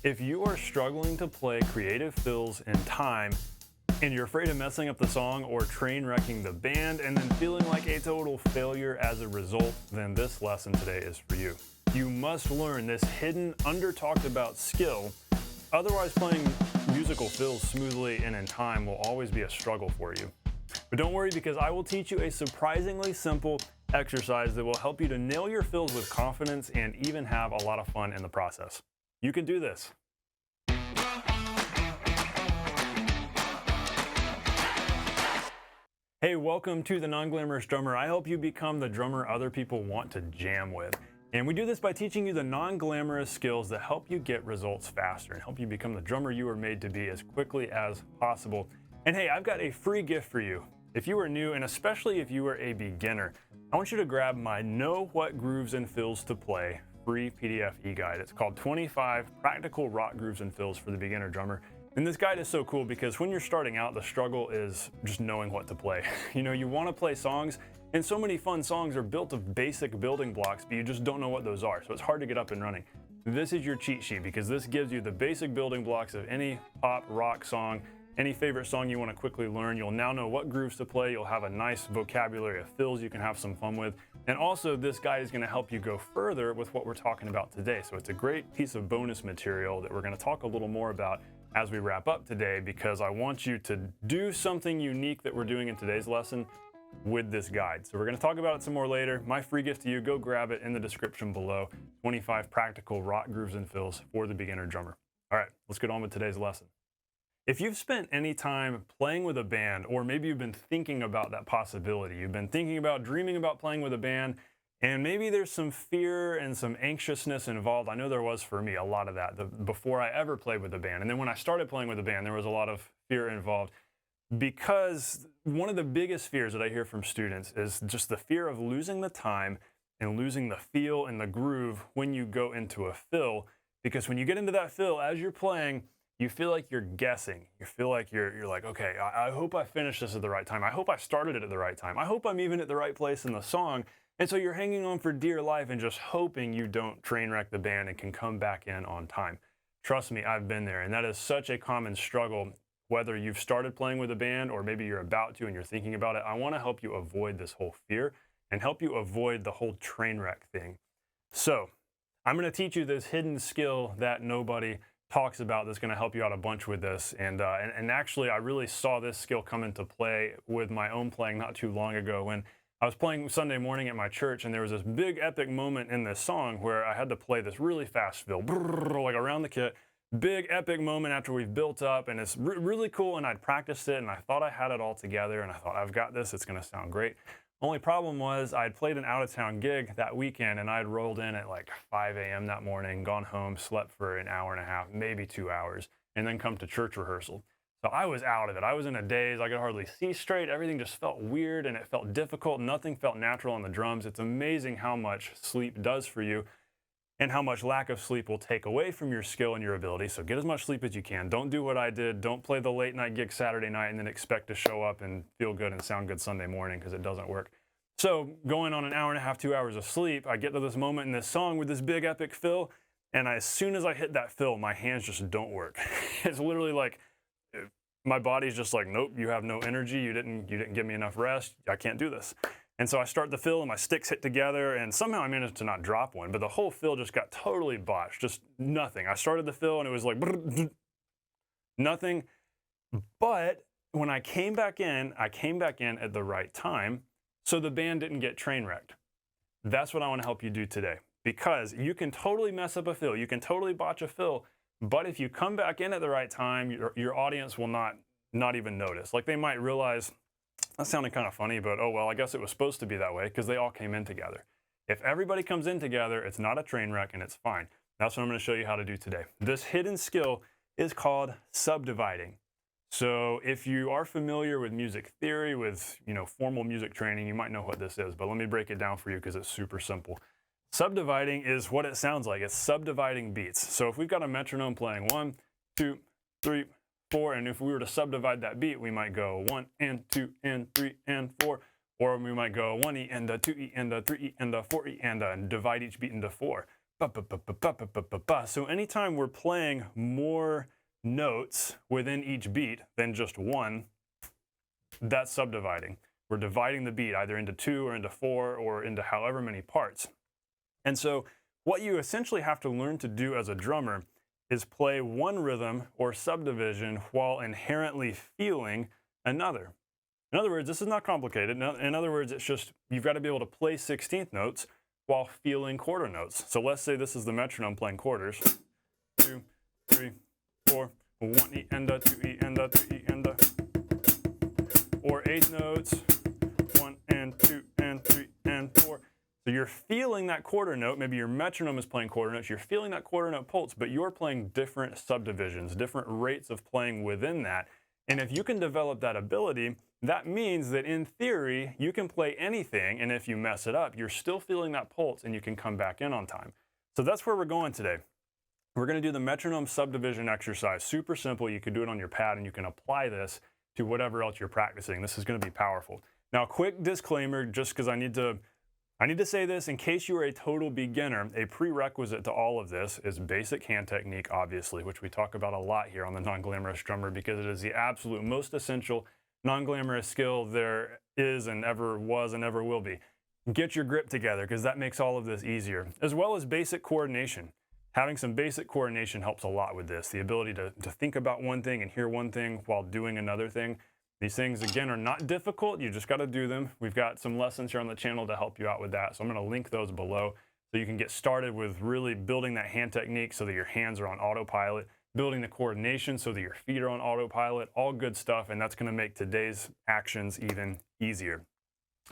If you are struggling to play creative fills in time, and you're afraid of messing up the song or train wrecking the band and then feeling like a total failure as a result, then this lesson today is for you. You must learn this hidden, under-talked about skill. Otherwise, playing musical fills smoothly and in time will always be a struggle for you. But don't worry, because I will teach you a surprisingly simple exercise that will help you to nail your fills with confidence and even have a lot of fun in the process. You can do this. Hey, welcome to the Non-Glamorous Drummer. I hope you become the drummer other people want to jam with. And we do this by teaching you the non-glamorous skills that help you get results faster and help you become the drummer you were made to be as quickly as possible. And hey, I've got a free gift for you. If you are new, and especially if you are a beginner, I want you to grab my Know What Grooves and Fills to Play free PDF e-guide. It's called 25 Practical Rock Grooves and Fills for the Beginner Drummer. And this guide is so cool because when you're starting out, the struggle is just knowing what to play. You know, you want to play songs, and so many fun songs are built of basic building blocks, but you just don't know what those are, so it's hard to get up and running. This is your cheat sheet because this gives you the basic building blocks of any pop rock song, any favorite song you want to quickly learn. You'll now know what grooves to play. You'll have a nice vocabulary of fills you can have some fun with. And also, this guide is going to help you go further with what we're talking about today. So it's a great piece of bonus material that we're going to talk a little more about as we wrap up today, because I want you to do something unique that we're doing in today's lesson with this guide. So we're going to talk about it some more later. My free gift to you, go grab it in the description below. 25 practical rock grooves and fills for the beginner drummer. All right, let's get on with today's lesson. If you've spent any time playing with a band, or maybe you've been thinking about that possibility, you've been thinking about, dreaming about playing with a band, and maybe there's some fear and some anxiousness involved. I know there was for me, a lot of that before I ever played with a band. And then when I started playing with a band, there was a lot of fear involved, because one of the biggest fears that I hear from students is just the fear of losing the time and losing the feel and the groove when you go into a fill. Because when you get into that fill, as you're playing, you feel like you're guessing. You feel like you're like, okay, I hope I finished this at the right time. I hope I started it at the right time. I hope I'm even at the right place in the song. And so you're hanging on for dear life and just hoping you don't train wreck the band and can come back in on time. Trust me, I've been there. And that is such a common struggle, whether you've started playing with a band or maybe you're about to and you're thinking about it. I want to help you avoid this whole fear and help you avoid the whole train wreck thing. So I'm going to teach you this hidden skill that nobody talks about that's going to help you out a bunch with this. And actually, I really saw this skill come into play with my own playing not too long ago when I was playing Sunday morning at my church, and there was this big epic moment in this song where I had to play this really fast fill, like around the kit. Big epic moment after we've built up, and it's really cool, and I'd practiced it, and I thought I had it all together, and I thought, I've got this, it's going to sound great. Only problem was I'd played an out-of-town gig that weekend, and I'd rolled in at like 5 a.m. that morning, gone home, slept for an hour and a half, maybe 2 hours, and then come to church rehearsal. So I was out of it. I was in a daze. I could hardly see straight. Everything just felt weird, and it felt difficult. Nothing felt natural on the drums. It's amazing how much sleep does for you and how much lack of sleep will take away from your skill and your ability. So get as much sleep as you can. Don't do what I did. Don't play the late night gig Saturday night and then expect to show up and feel good and sound good Sunday morning, because it doesn't work. So going on an hour and a half, 2 hours of sleep, I get to this moment in this song with this big epic fill, and as soon as I hit that fill, my hands just don't work. It's literally like my body's just like, nope, you have no energy. You didn't give me enough rest. I can't do this. And so I start the fill and my sticks hit together, and somehow I managed to not drop one, but the whole fill just got totally botched, just nothing. I started the fill and it was like nothing. But when I came back in at the right time, so the band didn't get train wrecked. That's what I want to help you do today, because you can totally mess up a fill. You can totally botch a fill, but if you come back in at the right time, your audience will not even notice. Like, they might realize, that sounded kind of funny, but oh well, I guess it was supposed to be that way, because they all came in together. If everybody comes in together, it's not a train wreck and it's fine. That's what I'm going to show you how to do today. This hidden skill is called subdividing. So if you are familiar with music theory, with formal music training, you might know what this is, but let me break it down for you because it's super simple. Subdividing is what it sounds like. It's subdividing beats. So if we've got a metronome playing 1, 2, 3, 4, and if we were to subdivide that beat, we might go 1 and 2 and 3 and 4, or we might go 1E and a 2E and a 3E and a 4E and divide each beat into 4. ba ba ba ba ba ba ba ba ba. So anytime we're playing more notes within each beat than just one, that's subdividing. We're dividing the beat either into 2 or into 4 or into however many parts. And so what you essentially have to learn to do as a drummer is play one rhythm or subdivision while inherently feeling another. In other words, this is not complicated. In other words, it's just you've got to be able to play 16th notes while feeling quarter notes. So let's say this is the metronome playing quarters. 2, 3, 4, 1 E and a, 2 E and a, 3 E and a. Or eighth notes, 1 and 2 and 3 and 4. So you're feeling that quarter note. Maybe your metronome is playing quarter notes. You're feeling that quarter note pulse, but you're playing different subdivisions, different rates of playing within that. And if you can develop that ability, that means that in theory, you can play anything. And if you mess it up, you're still feeling that pulse and you can come back in on time. So that's where we're going today. We're going to do the metronome subdivision exercise. Super simple. You can do it on your pad and you can apply this to whatever else you're practicing. This is going to be powerful. Now, quick disclaimer, just because I need to say this in case you are a total beginner. A prerequisite to all of this is basic hand technique, obviously, which we talk about a lot here on the Non-Glamorous Drummer because it is the absolute most essential non-glamorous skill there is and ever was and ever will be. Get your grip together because that makes all of this easier, as well as basic coordination. Having some basic coordination helps a lot with this. The ability to think about one thing and hear one thing while doing another thing. These things, again, are not difficult. You just got to do them. We've got some lessons here on the channel to help you out with that. So I'm going to link those below so you can get started with really building that hand technique so that your hands are on autopilot, building the coordination so that your feet are on autopilot, all good stuff. And that's going to make today's actions even easier.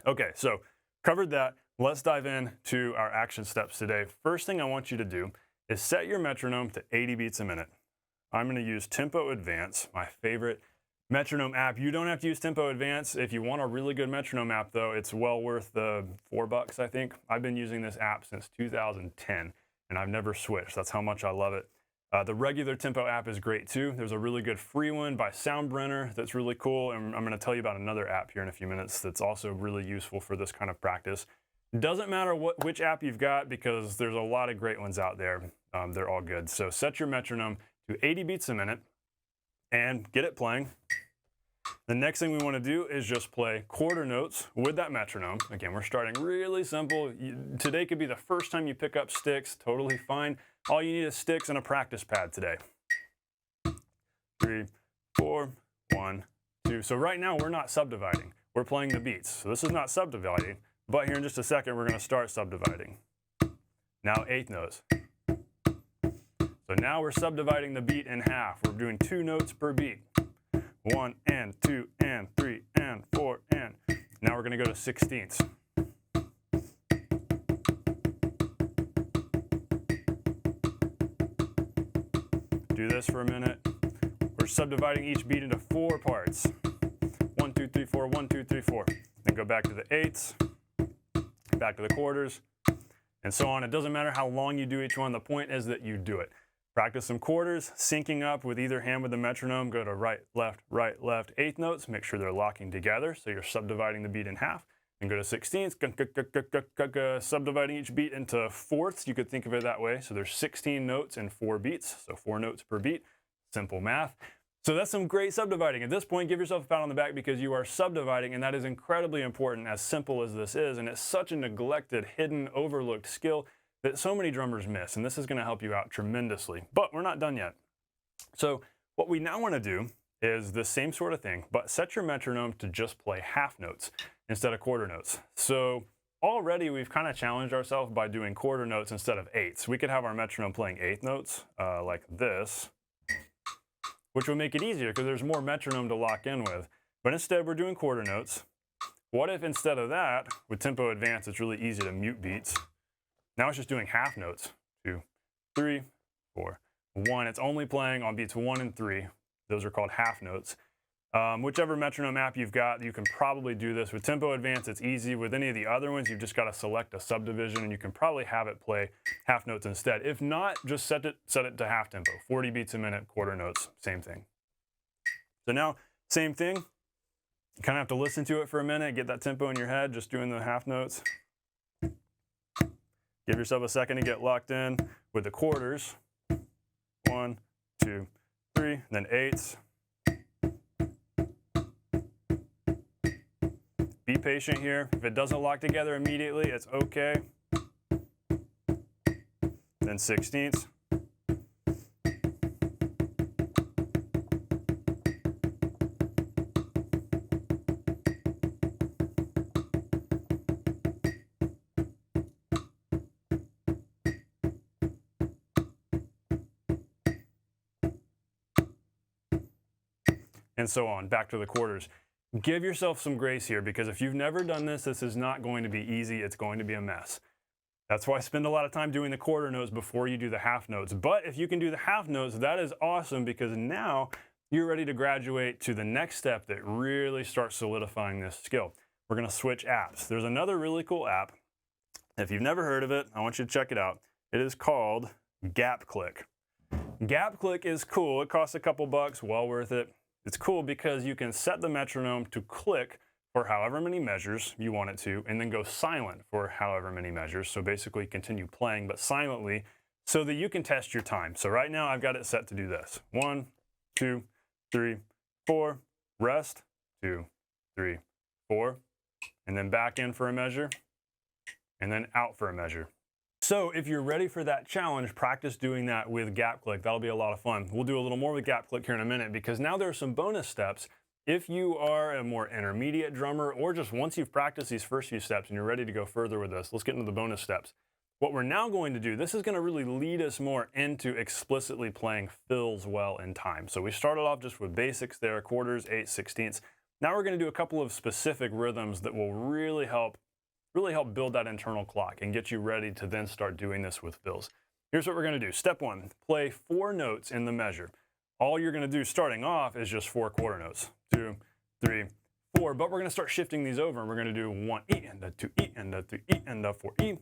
Okay, so covered that. Let's dive into our action steps today. First thing I want you to do is set your metronome to 80 beats a minute. I'm going to use Tempo Advance, my favorite metronome app. You don't have to use Tempo Advance. If you want a really good metronome app, though, it's well worth the $4, I think. I've been using this app since 2010, and I've never switched. That's how much I love it. The regular Tempo app is great, too. There's a really good free one by Soundbrenner that's really cool, and I'm going to tell you about another app here in a few minutes that's also really useful for this kind of practice. Doesn't matter which app you've got because there's a lot of great ones out there. They're all good. So set your metronome to 80 beats a minute and get it playing. The next thing we want to do is just play quarter notes with that metronome. Again, we're starting really simple. Today could be the first time you pick up sticks. Totally fine. All you need is sticks and a practice pad today. 3, 4, 1, 2. So right now we're not subdividing. We're playing the beats. So this is not subdividing. But here in just a second, we're going to start subdividing. Now eighth notes. So now we're subdividing the beat in half. We're doing 2 notes per beat. 1 and 2 and 3 and 4 and. Now we're going to go to 16ths. Do this for a minute. We're subdividing each beat into 4 parts. 1, 2, 3, 4, 1, 2, 3, 4. Then go back to the eighths. Back to the quarters, and so on. It doesn't matter how long you do each one. The point is that you do it. Practice some quarters, syncing up with either hand with the metronome. Go to right, left, eighth notes. Make sure they're locking together, so you're subdividing the beat in half. And go to 16ths, subdividing each beat into fourths. You could think of it that way. So there's 16 notes and 4 beats, so 4 notes per beat. Simple math. So that's some great subdividing. At this point, give yourself a pat on the back because you are subdividing, and that is incredibly important, as simple as this is. And it's such a neglected, hidden, overlooked skill that so many drummers miss. And this is going to help you out tremendously. But we're not done yet. So what we now want to do is the same sort of thing, but set your metronome to just play half notes instead of quarter notes. So already we've kind of challenged ourselves by doing quarter notes instead of eighths. We could have our metronome playing eighth notes like this, which will make it easier because there's more metronome to lock in with. But instead, we're doing quarter notes. What if instead of that, with Tempo Advance, it's really easy to mute beats. Now it's just doing half notes. 2, 3, 4, 1. It's only playing on beats 1 and 3. Those are called half notes. Whichever metronome app you've got, you can probably do this. With Tempo Advance, it's easy. With any of the other ones, you've just got to select a subdivision, and you can probably have it play half notes instead. If not, just set it to half tempo. 40 beats a minute, quarter notes, same thing. So now, same thing. You kind of have to listen to it for a minute, get that tempo in your head, just doing the half notes. Give yourself a second to get locked in with the quarters. 1, 2, 3, then eighths. Be patient here. If it doesn't lock together immediately, it's okay. Then 16ths. And so on, back to the quarters. Give yourself some grace here, because if you've never done this, this is not going to be easy. It's going to be a mess. That's why I spend a lot of time doing the quarter notes before you do the half notes. But if you can do the half notes, that is awesome, because now you're ready to graduate to the next step that really starts solidifying this skill. We're going to switch apps. There's another really cool app. If you've never heard of it, I want you to check it out. It is called Gap Click. Gap Click is cool. It costs a couple bucks, well worth it. It's cool because you can set the metronome to click for however many measures you want it to, and then go silent for however many measures. So basically continue playing, but silently, so that you can test your time. So right now I've got it set to do this. 1, 2, 3, 4, rest, 2, 3, 4, and then back in for a measure, and then out for a measure. So if you're ready for that challenge, practice doing that with Gap Click. That'll be a lot of fun. We'll do a little more with Gap Click here in a minute, because now there are some bonus steps. If you are a more intermediate drummer, or just once you've practiced these first few steps and you're ready to go further with this, let's get into the bonus steps. What we're now going to do, this is going to really lead us more into explicitly playing fills well in time. So we started off just with basics there, quarters, eighths, sixteenths. Now we're going to do a couple of specific rhythms that will really help build that internal clock and get you ready to then start doing this with fills. Here's what we're going to do. Step 1, play 4 notes in the measure. All you're going to do starting off is just 4 quarter notes. 2, 3, 4. But we're going to start shifting these over, and we're going to do 1 E and a 2 E and a 3 E and a 4 E.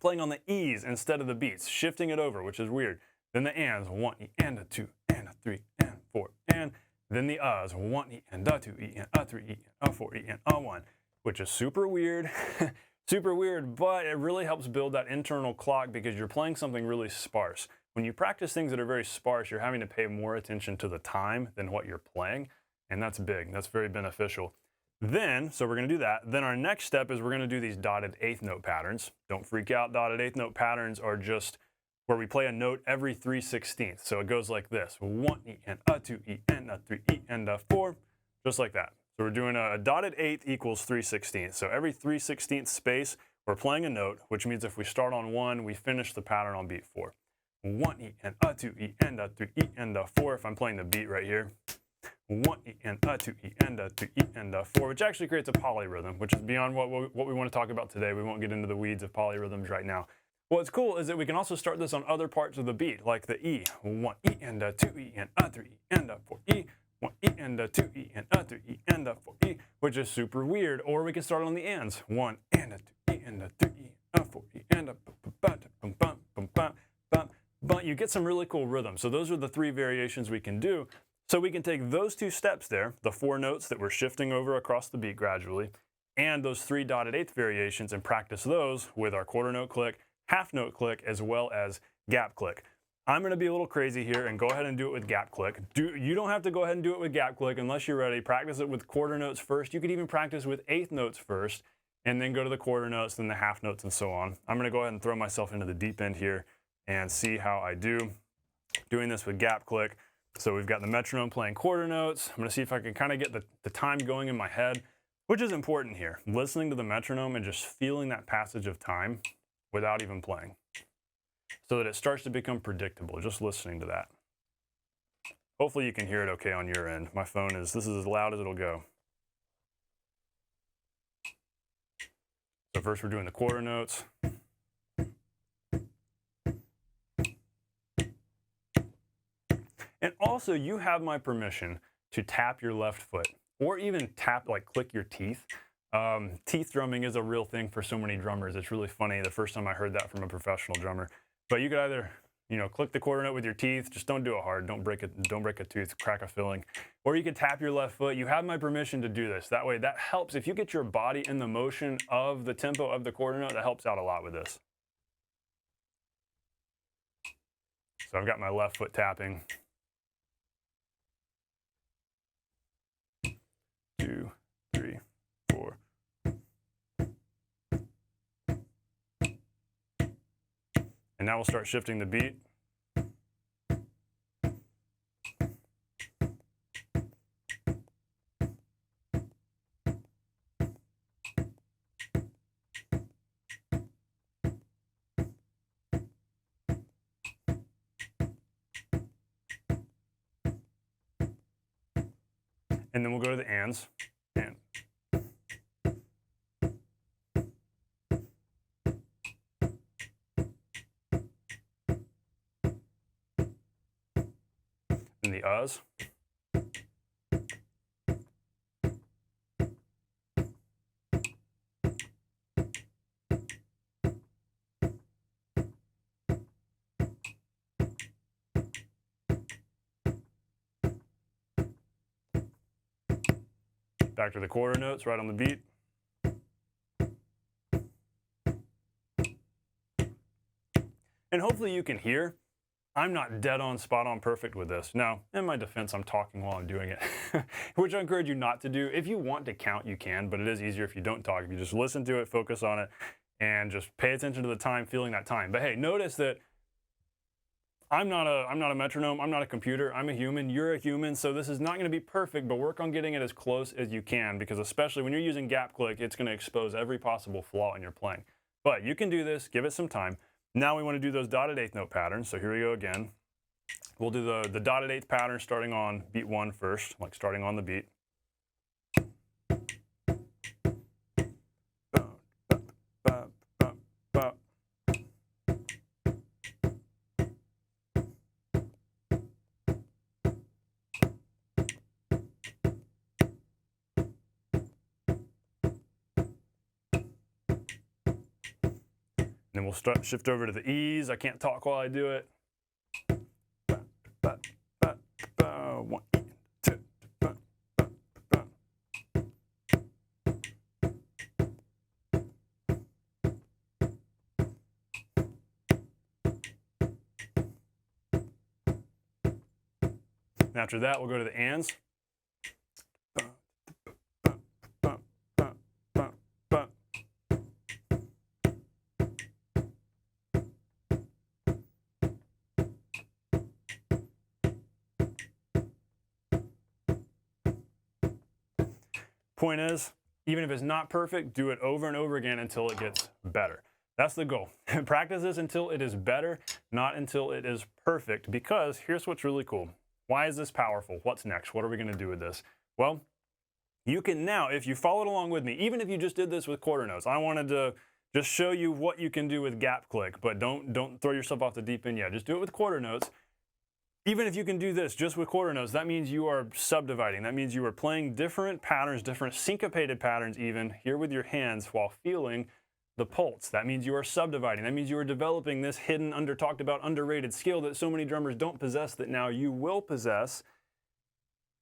Playing on the E's instead of the beats, shifting it over, which is weird. Then the ands, 1 E and a 2 and a 3 and 4. And then the uhs, 1 E and a 2 E and a 3 E and a 4 E and a 1. Which is super weird, super weird, but it really helps build that internal clock, because you're playing something really sparse. When you practice things that are very sparse, you're having to pay more attention to the time than what you're playing, and that's big. That's very beneficial. Then, so we're going to do that. Then our next step is we're going to do these dotted eighth note patterns. Don't freak out. Dotted eighth note patterns are just where we play a note every 3/16. So it goes like this: 1 E and a 2 E and a 3 E and a 4, just like that. So we're doing a dotted eighth equals 3/16. So every 3/16 space, we're playing a note, which means if we start on 1, we finish the pattern on beat 4. 1 E and a 2 E and a 3 E and a 4, if I'm playing the beat right here. 1 E and a 2 E and a 3 E and a 4, which actually creates a polyrhythm, which is beyond what we want to talk about today. We won't get into the weeds of polyrhythms right now. What's cool is that we can also start this on other parts of the beat, like the E. 1 E and a 2 E and a 3 E and a 4 E. 1 E and a 2 E and a 3 E and a 4 E, which is super weird. Or we can start on the ands. 1 and a 2 E and a 3 E and a 4 E and a but you get some really cool rhythms. So those are the 3 variations we can do. So we can take those 2 steps there, the 4 notes that we're shifting over across the beat gradually, and those 3 dotted eighth variations, and practice those with our quarter note click, half note click, as well as gap click. I'm going to be a little crazy here and go ahead and do it with Gap Click. You don't have to go ahead and do it with Gap Click unless you're ready. Practice it with quarter notes first. You could even practice with eighth notes first, and then go to the quarter notes, then the half notes, and so on. I'm going to go ahead and throw myself into the deep end here and see how I do doing this with Gap Click. So we've got the metronome playing quarter notes. I'm going to see if I can kind of get the time going in my head, which is important here. Listening to the metronome and just feeling that passage of time without even playing, so that it starts to become predictable, just listening to that. Hopefully you can hear it okay on your end. My phone this is as loud as it'll go. So first we're doing the quarter notes. And also, you have my permission to tap your left foot, or even tap, like click your teeth. Teeth drumming is a real thing for so many drummers. It's really funny the first time I heard that from a professional drummer. But you could either, click the quarter note with your teeth. Just don't do it hard. Don't break a tooth, crack a filling. Or you could tap your left foot. You have my permission to do this. That way, that helps. If you get your body in the motion of the tempo of the quarter note, that helps out a lot with this. So I've got my left foot tapping. 2, 3, 4. And now we'll start shifting the beat. And then we'll go to the ands. And the uhs. Back to the quarter notes right on the beat. And hopefully you can hear, I'm not dead on, spot on perfect with this. Now, in my defense, I'm talking while I'm doing it, which I encourage you not to do. If you want to count, you can, but it is easier if you don't talk. If you just listen to it, focus on it, and just pay attention to the time, feeling that time. But hey, notice that I'm not a metronome, I'm not a computer, I'm a human, you're a human, so this is not going to be perfect, but work on getting it as close as you can, because especially when you're using gap click, it's going to expose every possible flaw in your playing. But you can do this, give it some time. Now we want to do those dotted eighth note patterns, so here we go again. We'll do the dotted eighth pattern starting on beat 1 first, like starting on the beat. Then we'll shift over to the E's. I can't talk while I do it. 1, 2. And after that, we'll go to the ands. Point is, even if it's not perfect, do it over and over again until it gets better. That's the goal. Practice this until it is better, not until it is perfect, because here's what's really cool. Why is this powerful? What's next? What are we going to do with this? Well, you can now, if you followed along with me, even if you just did this with quarter notes, I wanted to just show you what you can do with gap click, but don't throw yourself off the deep end yet. Just do it with quarter notes. Even if you can do this just with quarter notes, that means you are subdividing. That means you are playing different patterns, different syncopated patterns even, here with your hands while feeling the pulse. That means you are subdividing. That means you are developing this hidden, talked about, underrated skill that so many drummers don't possess that now you will possess.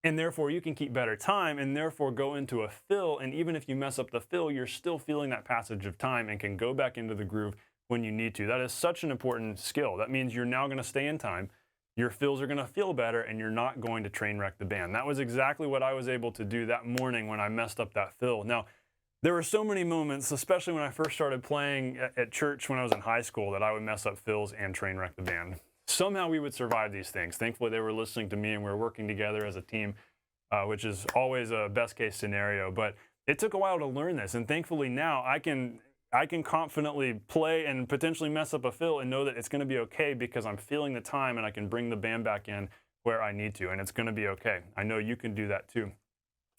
And therefore you can keep better time and therefore go into a fill. And even if you mess up the fill, you're still feeling that passage of time and can go back into the groove when you need to. That is such an important skill. That means you're now going to stay in time. Your fills are going to feel better, and you're not going to train wreck the band. That was exactly what I was able to do that morning when I messed up that fill. Now, there were so many moments, especially when I first started playing at church when I was in high school, that I would mess up fills and train wreck the band. Somehow we would survive these things. Thankfully, they were listening to me, and we were working together as a team, which is always a best-case scenario. But it took a while to learn this, and thankfully now I can confidently play and potentially mess up a fill and know that it's going to be okay because I'm feeling the time and I can bring the band back in where I need to, and it's going to be okay. I know you can do that too.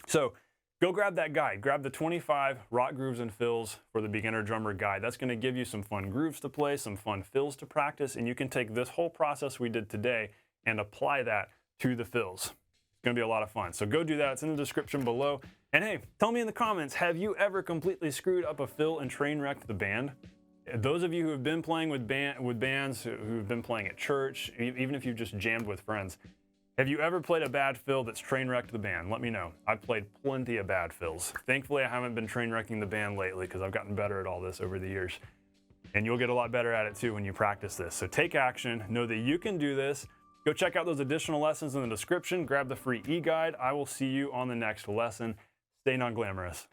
So go grab that guide. Grab the 25 rock grooves and fills for the beginner drummer guide. That's going to give you some fun grooves to play, some fun fills to practice, and you can take this whole process we did today and apply that to the fills. It's going to be a lot of fun. So go do that. It's in the description below. And hey, tell me in the comments, have you ever completely screwed up a fill and train wrecked the band? Those of you who have been playing with bands, who've been playing at church, even if you've just jammed with friends, have you ever played a bad fill that's train wrecked the band? Let me know. I've played plenty of bad fills. Thankfully, I haven't been train wrecking the band lately because I've gotten better at all this over the years. And you'll get a lot better at it too when you practice this. So take action, know that you can do this. Go check out those additional lessons in the description, grab the free e-guide. I will see you on the next lesson. Stay non-glamorous.